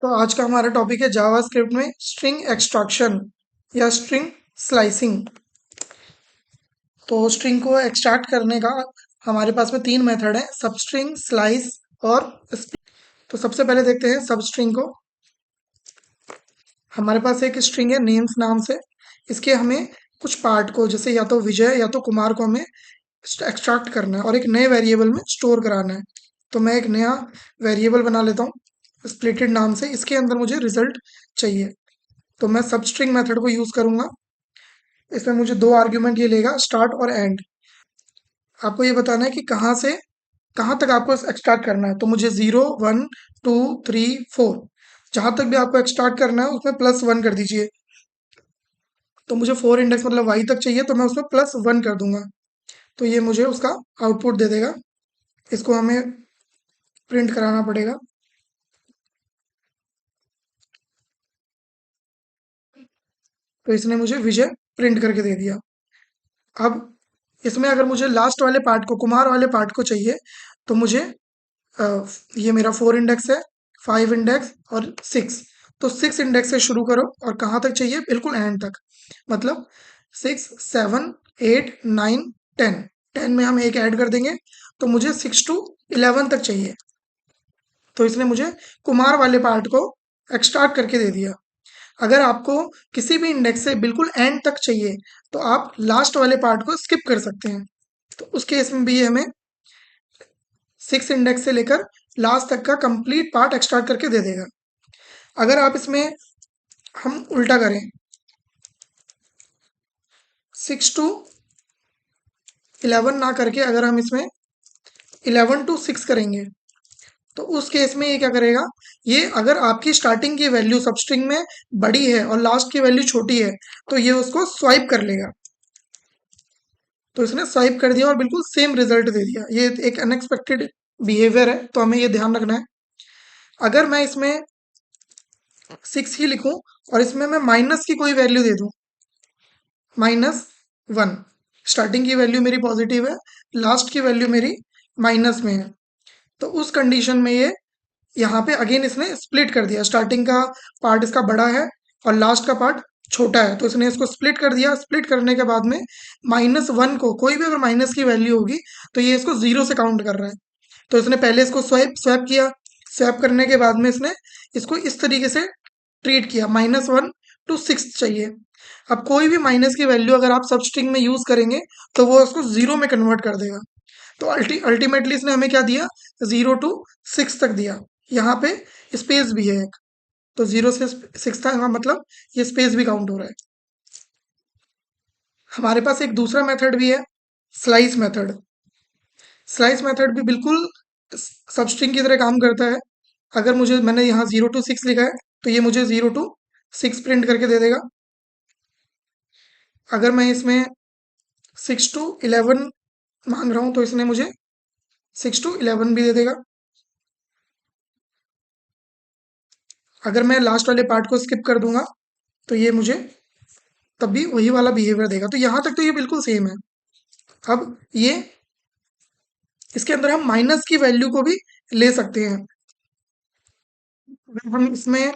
तो आज का हमारा टॉपिक है जावास्क्रिप्ट में स्ट्रिंग एक्सट्रैक्शन या स्ट्रिंग स्लाइसिंग। तो स्ट्रिंग को एक्सट्रैक्ट करने का हमारे पास में तीन मेथड है, सबस्ट्रिंग, स्लाइस और स्प्लिट। तो सबसे पहले देखते हैं सबस्ट्रिंग को। हमारे पास एक स्ट्रिंग है नेम्स नाम से। इसके हमें कुछ पार्ट को, जैसे या तो विजय या तो कुमार को हमें एक्सट्रैक्ट करना है और एक नए वेरिएबल में स्टोर कराना है। तो मैं एक नया वेरिएबल बना लेता हूँ स्प्लिटेड नाम से। इसके अंदर मुझे रिजल्ट चाहिए, तो मैं सबस्ट्रिंग मेथड को यूज करूंगा। इसमें मुझे दो आर्ग्यूमेंट ये लेगा, स्टार्ट और एंड। आपको ये बताना है कि कहाँ से कहाँ तक आपको एक्सट्रैक्ट करना है। तो मुझे 0 1 2 3 4 जहां तक भी आपको एक्सट्रैक्ट करना है उसमें +1 कर दीजिए। तो मुझे 4 इंडेक्स मतलब y तक चाहिए, तो मैं उसमें +1 कर दूंगा। तो ये मुझे उसका आउटपुट दे देगा। इसको हमें प्रिंट कराना पड़ेगा। तो इसने मुझे विजय प्रिंट करके दे दिया। अब इसमें अगर मुझे लास्ट वाले पार्ट को, कुमार वाले पार्ट को चाहिए, तो मुझे ये मेरा 4 इंडेक्स है, 5 इंडेक्स और 6। तो 6 इंडेक्स से शुरू करो और कहाँ तक चाहिए, बिल्कुल एंड तक। मतलब 6 7 8 9 10। 10 में हम एक ऐड कर देंगे, तो मुझे 6 to 11 तक चाहिए। तो इसने मुझे कुमार वाले पार्ट को एक्सट्रैक्ट करके दे दिया। अगर आपको किसी भी इंडेक्स से बिल्कुल एंड तक चाहिए, तो आप लास्ट वाले पार्ट को स्किप कर सकते हैं। तो उस केस में भी हमें 6 इंडेक्स से लेकर लास्ट तक का कंप्लीट पार्ट एक्सट्रैक्ट करके दे देगा। अगर आप इसमें हम उल्टा करें, 6 to 11 ना करके अगर हम इसमें 11 to 6 करेंगे, तो उस केस में ये क्या करेगा, ये अगर आपकी स्टार्टिंग की वैल्यू सबस्ट्रिंग में बड़ी है और लास्ट की वैल्यू छोटी है, तो ये उसको स्वाइप कर लेगा। तो इसने स्वाइप कर दिया और बिल्कुल सेम रिजल्ट दे दिया। ये एक अनएक्सपेक्टेड बिहेवियर है, तो हमें ये ध्यान रखना है। अगर मैं इसमें 6 ही लिखूं और इसमें मैं माइनस की कोई वैल्यू दे दूं, -1, स्टार्टिंग की वैल्यू मेरी पॉजिटिव है, लास्ट की वैल्यू मेरी माइनस में है, तो उस कंडीशन में ये यहाँ पे अगेन इसने स्प्लिट कर दिया। स्टार्टिंग का पार्ट इसका बड़ा है और लास्ट का पार्ट छोटा है, तो इसने इसको स्प्लिट कर दिया। स्प्लिट करने के बाद में -1 को, कोई भी अगर माइनस की वैल्यू होगी, तो ये इसको 0 से काउंट कर रहा है। तो इसने पहले इसको स्वैप स्वैप किया। स्वैप करने के बाद में इसने इसको इस तरीके से ट्रीट किया, -1 to 6 चाहिए। अब कोई भी माइनस की वैल्यू अगर आप सब स्ट्रिंग में यूज करेंगे, तो वो उसको 0 में कन्वर्ट कर देगा। तो अल्टीमेटली इसने हमें क्या दिया, 0 to 6 तक दिया। यहाँ पे स्पेस भी है एक, तो 0 से 6 था, हाँ, मतलब ये स्पेस भी काउंट हो रहा है। हमारे पास एक दूसरा मेथड भी है, स्लाइस मेथड। स्लाइस मेथड भी बिल्कुल सबस्ट्रिंग की तरह काम करता है। अगर मुझे, मैंने यहाँ 0 to 6 लिखा है, तो ये मुझे 0 to 6 प्रिंट करके दे देगा। अगर मैं इसमें 6 to 11 मांग रहा हूँ, तो इसने मुझे 6 to 11 भी दे देगा। अगर मैं लास्ट वाले पार्ट को स्किप कर दूंगा, तो ये मुझे तब भी वही वाला बिहेवियर देगा। तो यहाँ तक तो ये बिल्कुल सेम है। अब ये इसके अंदर हम माइनस की वैल्यू को भी ले सकते हैं। अगर हम इसमें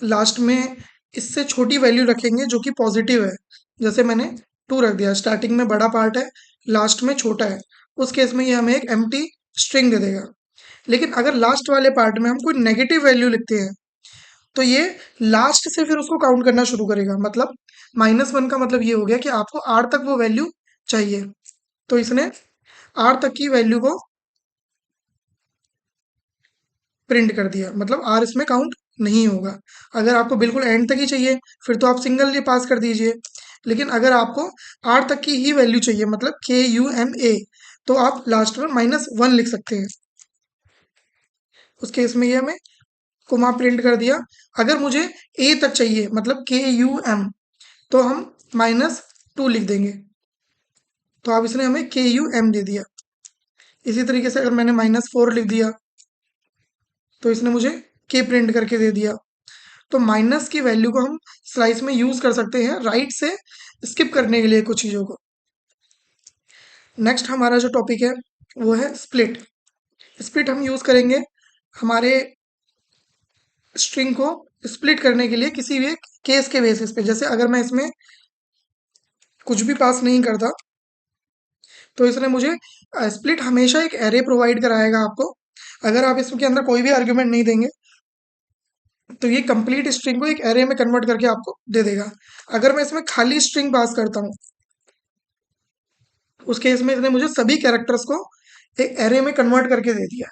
लास्ट में इससे छोटी वैल्यू रखेंगे जो कि पॉजिटिव है, जैसे मैंने 2 रख दिया, स्टार्टिंग में बड़ा पार्ट है, लास्ट में छोटा है, उस केस में ये हमें एक एम्प्टी स्ट्रिंग दे देगा। लेकिन अगर लास्ट वाले पार्ट में हम कोई नेगेटिव वैल्यू लिखते हैं, तो ये लास्ट से फिर उसको काउंट करना शुरू करेगा। मतलब -1 का मतलब ये हो गया कि आपको R तक वो वैल्यू चाहिए। तो इसने R तक की वैल्यू को प्रिंट कर दिया, मतलब R इसमें काउंट नहीं होगा। अगर आपको बिल्कुल एंड तक ही चाहिए, फिर तो आप सिंगल ये पास कर दीजिए। लेकिन अगर आपको R तक की ही वैल्यू चाहिए, मतलब KUMA, तो आप लास्ट में -1 लिख सकते हैं। उस केस में ये हमें कोमा प्रिंट कर दिया। अगर मुझे A तक चाहिए, मतलब KUM, तो हम -2 लिख देंगे। तो अब इसने हमें KUM दे दिया। इसी तरीके से अगर मैंने -4 लिख दिया, तो इसने मुझे K प्रिंट करके दे दिया। तो माइनस की वैल्यू को हम स्लाइस में यूज कर सकते हैं राइट से स्किप करने के लिए कुछ चीज़ों को। नेक्स्ट हमारा जो टॉपिक है वो है स्प्लिट। स्प्लिट हम यूज करेंगे हमारे स्ट्रिंग को स्प्लिट करने के लिए किसी भी एक केस के बेसिस पे, जैसे अगर मैं इसमें कुछ भी पास नहीं करता तो इसने मुझे स्प्लिट हमेशा एक एरे प्रोवाइड कराएगा आपको। अगर आप इसके अंदर कोई भी आर्ग्यूमेंट नहीं देंगे तो ये कंप्लीट स्ट्रिंग को एक एरे में कन्वर्ट करके आपको दे देगा। अगर मैं इसमें खाली स्ट्रिंग पास करता हूँ उस केस में इसने मुझे सभी कैरेक्टर्स को एक एरे में कन्वर्ट करके दे दिया।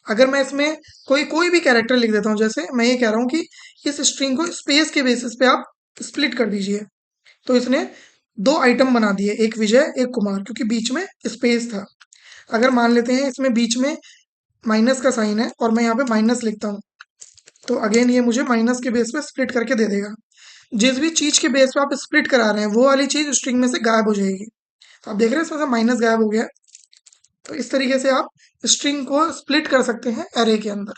अगर मैं इसमें कोई कोई भी कैरेक्टर लिख देता हूँ, जैसे मैं ये कह रहा हूँ कि इस स्ट्रिंग को स्पेस के बेसिस पे आप स्प्लिट कर दीजिए, तो इसने दो आइटम बना दिए, एक विजय एक कुमार, क्योंकि बीच में स्पेस था। अगर मान लेते हैं इसमें बीच में माइनस का साइन है और मैं यहाँ पे माइनस लिखता हूँ, तो अगेन ये मुझे माइनस के बेस पे स्प्लिट करके दे देगा। जिस भी चीज के बेस पे आप स्प्लिट करा रहे हैं वो वाली चीज स्ट्रिंग में से गायब हो जाएगी। तो आप देख रहे हैं इसमें से माइनस गायब हो गया। तो इस तरीके से आप स्ट्रिंग को स्प्लिट कर सकते हैं एरे के अंदर।